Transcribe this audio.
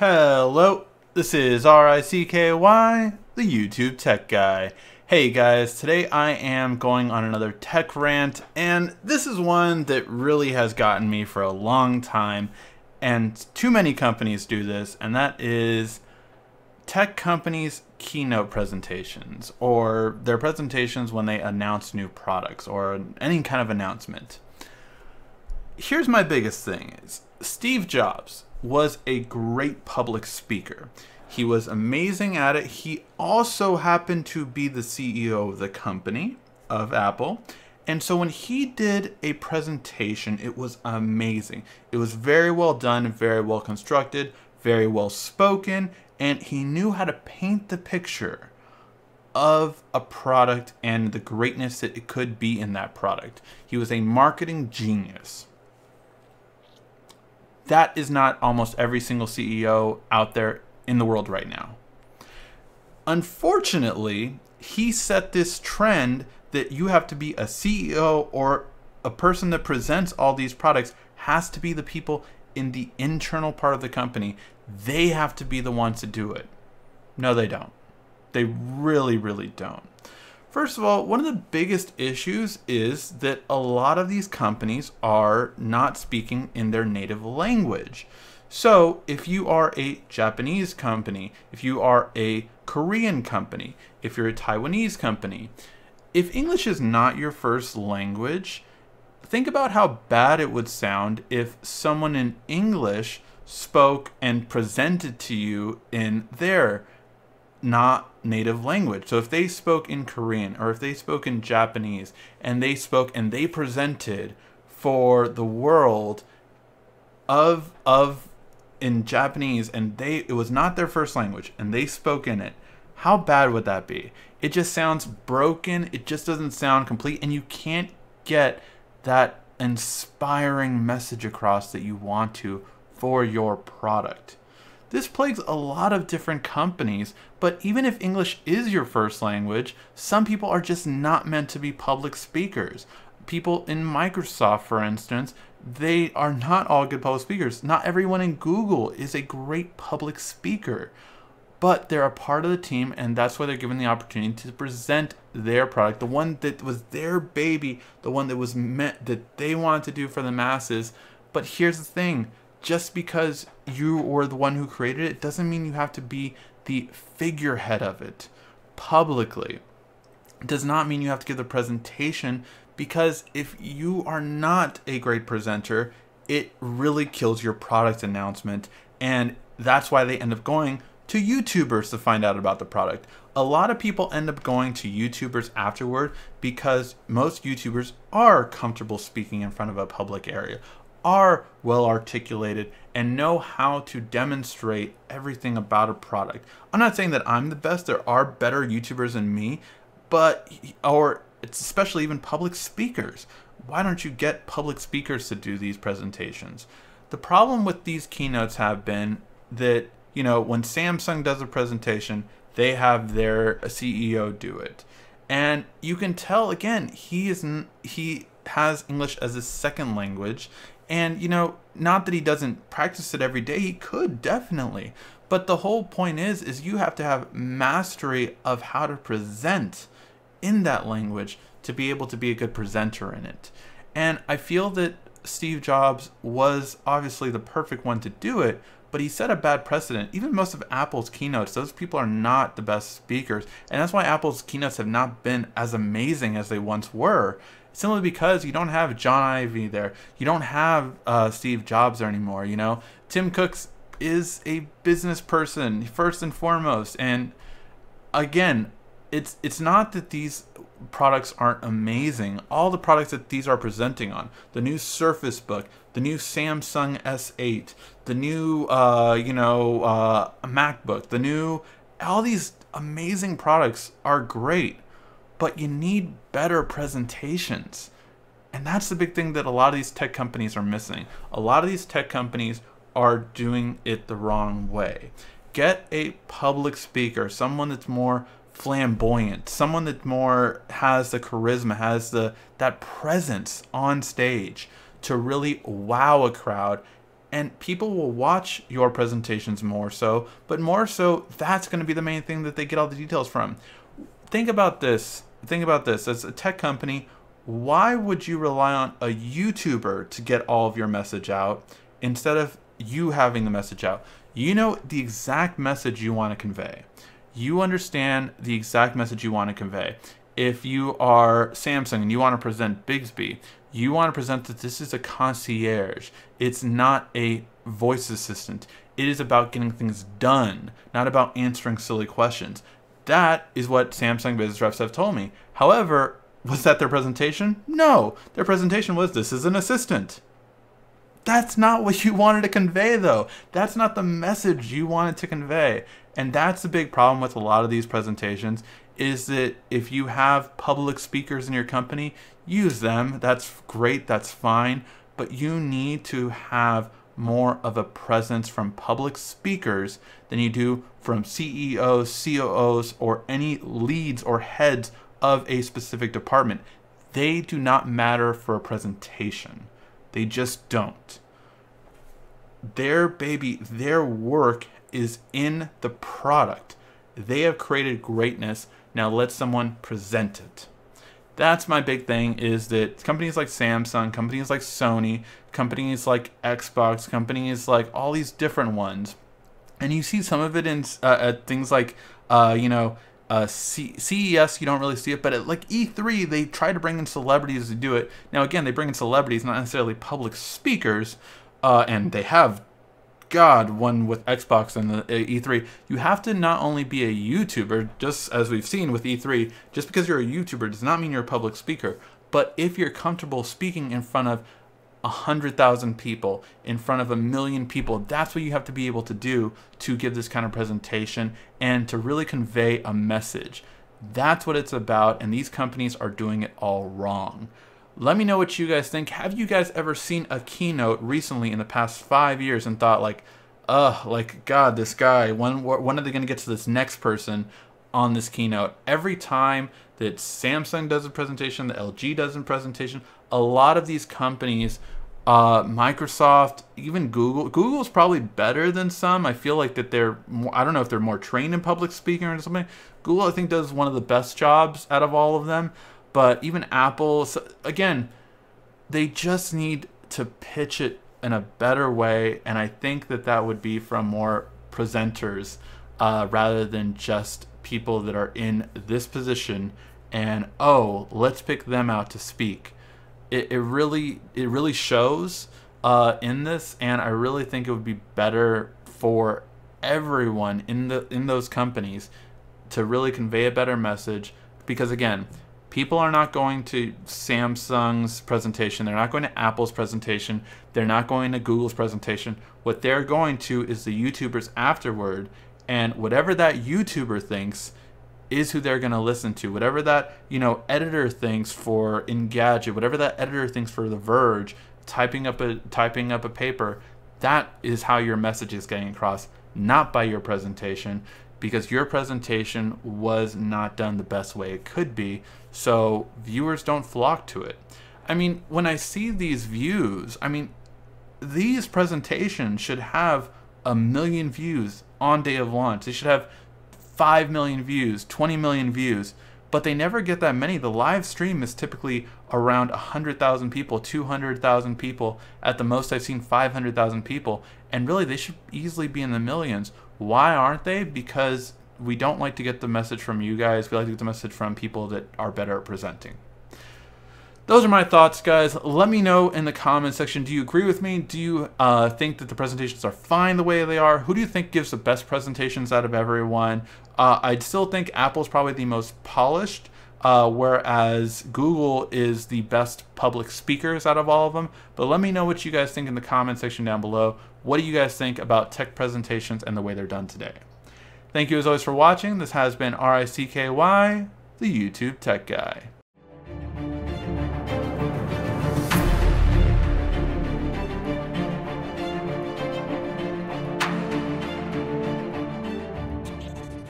Hello, this is RICKY, the YouTube Tech Guy. Hey guys, today I am going on another tech rant, and this is one that really has gotten me for a long time, and too many companies do this, and that is tech companies' keynote presentations, or their presentations when they announce new products, or any kind of announcement. Here's my biggest thing is, Steve Jobs was a great public speaker. He was amazing at it. He also happened to be the CEO of the company, of Apple. And so when he did a presentation, it was amazing. It was very well done, very well constructed, very well spoken, and he knew how to paint the picture of a product and the greatness that it could be in that product. He was a marketing genius. That is not almost every single CEO out there in the world right now. Unfortunately, he set this trend that you have to be a CEO or a person that presents all these products has to be the people in the internal part of the company. They have to be the ones to do it. No, they don't. They really, really don't. First of all, one of the biggest issues is that a lot of these companies are not speaking in their native language. So if you are a Japanese company, if you are a Korean company, if you're a Taiwanese company, if English is not your first language, think about how bad it would sound if someone in English spoke and presented to you in their not native language. So if they spoke in Korean or if they spoke in Japanese and they spoke and they presented for the world in Japanese and it was not their first language and they spoke in it, how bad would that be? It just sounds broken. It just doesn't sound complete, and you can't get that inspiring message across that you want to for your product. This plagues a lot of different companies, but even if English is your first language, some people are just not meant to be public speakers. People in Microsoft, for instance, they are not all good public speakers. Not everyone in Google is a great public speaker, but they're a part of the team, and that's why they're given the opportunity to present their product, the one that was their baby, the one that was meant that they wanted to do for the masses. But here's the thing. Just because you were the one who created it doesn't mean you have to be the figurehead of it publicly. It does not mean you have to give the presentation, because if you are not a great presenter, it really kills your product announcement, and that's why they end up going to YouTubers to find out about the product. A lot of people end up going to YouTubers afterward because most YouTubers are comfortable speaking in front of a public area, are well articulated, and know how to demonstrate everything about a product. I'm not saying that I'm the best. There are better YouTubers than me, or it's especially even public speakers. Why don't you get public speakers to do these presentations? The problem with these keynotes have been that, when Samsung does a presentation, they have their CEO do it. And you can tell, again, he has English as his second language. And, not that he doesn't practice it every day. He could, definitely. But the whole point is you have to have mastery of how to present in that language to be able to be a good presenter in it. And I feel that Steve Jobs was obviously the perfect one to do it, but he set a bad precedent. Even most of Apple's keynotes, those people are not the best speakers. And that's why Apple's keynotes have not been as amazing as they once were. Simply because you don't have John Ivey there. You don't have Steve Jobs there anymore, Tim Cook is a business person, first and foremost. And again, it's not that these products aren't amazing. All the products that these are presenting on, the new Surface Book, the new Samsung S8, the new MacBook, all these amazing products are great. But you need better presentations. And that's the big thing that a lot of these tech companies are missing. A lot of these tech companies are doing it the wrong way. Get a public speaker, someone that's more flamboyant, someone that more has the charisma, has that presence on stage to really wow a crowd and people will watch your presentations more so, but more so, that's going to be the main thing that they get all the details from. Think about this. As a tech company, why would you rely on a YouTuber to get all of your message out instead of you having the message out? You know the exact message you want to convey. You understand the exact message you want to convey. If you are Samsung and you want to present Bixby, you want to present that this is a concierge. It's not a voice assistant. It is about getting things done, not about answering silly questions. That is what Samsung business reps have told me. However, was that their presentation? No. Their presentation was, this is an assistant. That's not what you wanted to convey, though. That's not the message you wanted to convey. And that's the big problem with a lot of these presentations, is that if you have public speakers in your company, use them. That's great. That's fine. But you need to have more of a presence from public speakers than you do from CEOs, COOs, or any leads or heads of a specific department. They do not matter for a presentation. They just don't. Their work is in the product. They have created greatness. Now let someone present it. That's my big thing, is that companies like Samsung, companies like Sony, companies like Xbox, companies like all these different ones, and you see some of it in things like, CES, you don't really see it, but at like E3, they try to bring in celebrities to do it. Now again, they bring in celebrities, not necessarily public speakers, and they have, one with Xbox and the E3. You have to not only be a YouTuber, just as we've seen with E3, just because you're a YouTuber does not mean you're a public speaker. But if you're comfortable speaking in front of 100,000 people, in front of 1 million people, that's what you have to be able to do to give this kind of presentation and to really convey a message. That's what it's about, and these companies are doing it all wrong. Let me know what you guys think. Have you guys ever seen a keynote recently in the past 5 years and thought like, God, this guy, when are they going to get to this next person on this keynote? Every time that Samsung does a presentation, the LG does a presentation, a lot of these companies, Microsoft, even Google's probably better than some. I feel like that they're more, I don't know if they're more trained in public speaking or something. Google, I think, does one of the best jobs out of all of them. But even Apple, so again, they just need to pitch it in a better way. And I think that would be from more presenters rather than just people that are in this position and, oh, let's pick them out to speak. It really shows in this, and I really think it would be better for everyone in those companies to really convey a better message, because again, people are not going to Samsung's presentation. They're not going to Apple's presentation. They're not going to Google's presentation. What they're going to is the YouTubers afterward, and whatever that YouTuber thinks is who they're going to listen to. Whatever that, editor thinks for Engadget, whatever that editor thinks for The Verge, typing up a paper, that is how your message is getting across, not by your presentation, because your presentation was not done the best way it could be, so viewers don't flock to it. I mean, when I see these views, these presentations should have 1 million views on day of launch. They should have 5 million views, 20 million views, but they never get that many. The live stream is typically around 100,000 people, 200,000 people. At the most, I've seen 500,000 people, and really they should easily be in the millions. Why aren't they? Because we don't like to get the message from you guys. We like to get the message from people that are better at presenting. Those are my thoughts, guys. Let me know in the comment section. Do you agree with me? Do you think that the presentations are fine the way they are? Who do you think gives the best presentations out of everyone? I'd still think Apple's probably the most polished, whereas Google is the best public speakers out of all of them. But let me know what you guys think in the comment section down below. What do you guys think about tech presentations and the way they're done today? Thank you as always for watching. This has been RICKY, the YouTube Tech Guy.